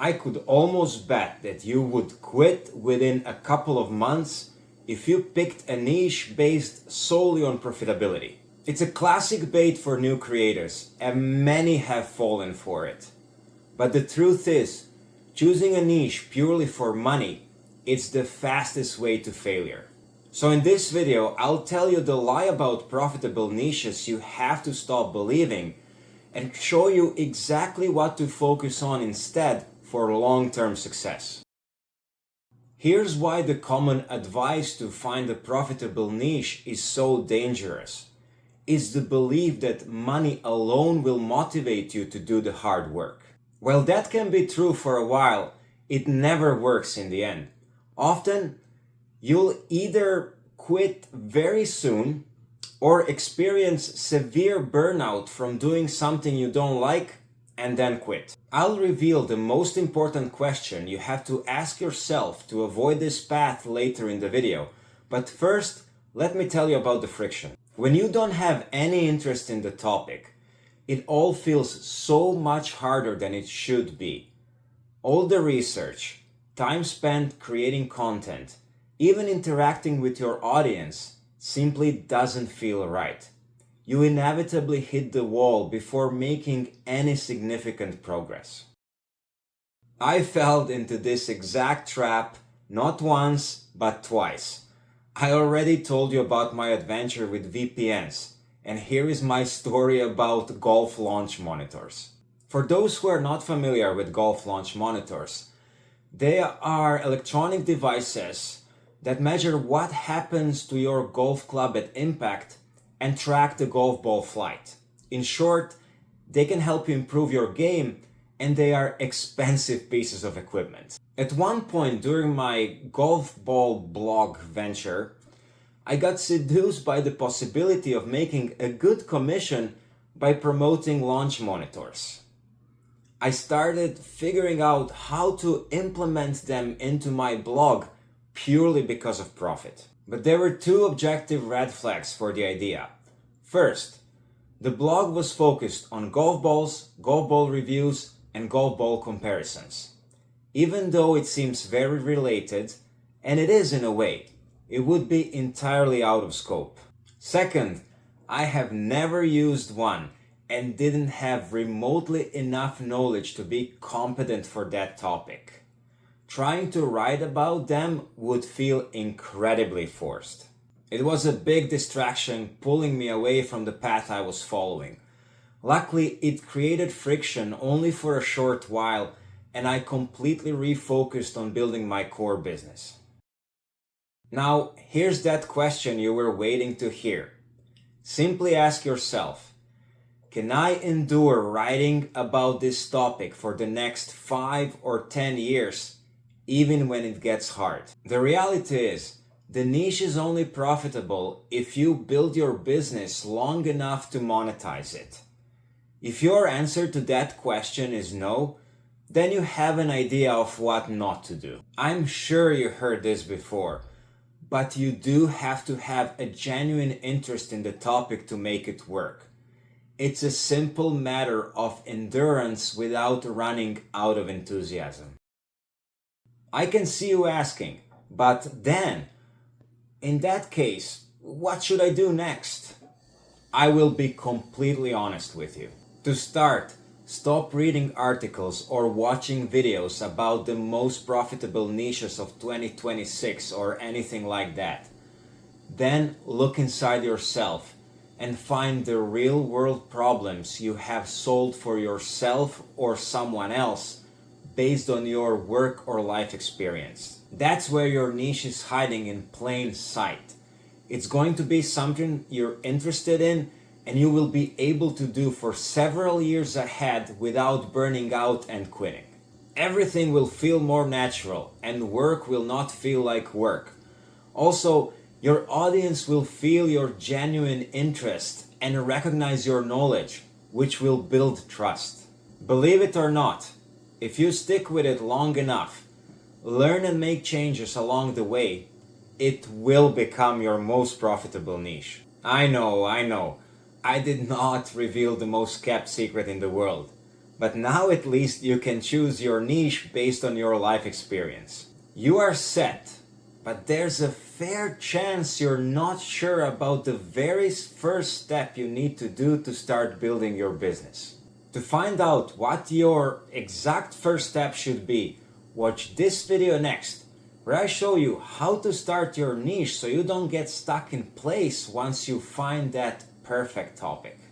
I could almost bet that you would quit within a couple of months if you picked a niche based solely on profitability. It's a classic bait for new creators, and many have fallen for it. But the truth is, choosing a niche purely for money, it's the fastest way to failure. So in this video, I'll tell you the lie about profitable niches you have to stop believing and show you exactly what to focus on instead for long-term success. Here's why the common advice to find a profitable niche is so dangerous. It's the belief that money alone will motivate you to do the hard work. While that can be true for a while, it never works in the end. Often, you'll either quit very soon or experience severe burnout from doing something you don't like and then quit. I'll reveal the most important question you have to ask yourself to avoid this path later in the video. But first, let me tell you about the friction. When you don't have any interest in the topic, it all feels so much harder than it should be. All the research, time spent creating content, even interacting with your audience simply doesn't feel right. You inevitably hit the wall before making any significant progress. I fell into this exact trap not once, but twice. I already told you about my adventure with VPNs, and here is my story about golf launch monitors. For those who are not familiar with golf launch monitors, they are electronic devices that measure what happens to your golf club at impact and track the golf ball flight. In short, they can help you improve your game, and they are expensive pieces of equipment. At one point during my golf ball blog venture, I got seduced by the possibility of making a good commission by promoting launch monitors. I started figuring out how to implement them into my blog purely because of profit. But there were two objective red flags for the idea. First, the blog was focused on golf balls, golf ball reviews, and golf ball comparisons. Even though it seems very related, and it is in a way, it would be entirely out of scope. Second, I have never used one and didn't have remotely enough knowledge to be competent for that topic. Trying to write about them would feel incredibly forced. It was a big distraction pulling me away from the path I was following. Luckily, it created friction only for a short while, and I completely refocused on building my core business. Now, here's that question you were waiting to hear. Simply ask yourself, can I endure writing about this topic for the next 5 or 10 years, even when it gets hard? The reality is, the niche is only profitable if you build your business long enough to monetize it. If your answer to that question is no, then you have an idea of what not to do. I'm sure you heard this before, but you do have to have a genuine interest in the topic to make it work. It's a simple matter of endurance without running out of enthusiasm. I can see you asking, but then, in that case, what should I do next? I will be completely honest with you. To start, stop reading articles or watching videos about the most profitable niches of 2026 or anything like that. Then look inside yourself and find the real-world problems you have solved for yourself or someone else based on your work or life experience. That's where your niche is hiding in plain sight. It's going to be something you're interested in and you will be able to do for several years ahead without burning out and quitting. Everything will feel more natural and work will not feel like work. Also, your audience will feel your genuine interest and recognize your knowledge, which will build trust. Believe it or not, if you stick with it long enough, learn and make changes along the way, it will become your most profitable niche. I know. I did not reveal the most kept secret in the world, But now at least you can choose your niche based on your life experience. You are set, but there's a fair chance you're not sure about the very first step you need to do to start building your business. To find out what your exact first step should be, watch this video next, where I show you how to start your niche so you don't get stuck in place once you find that perfect topic.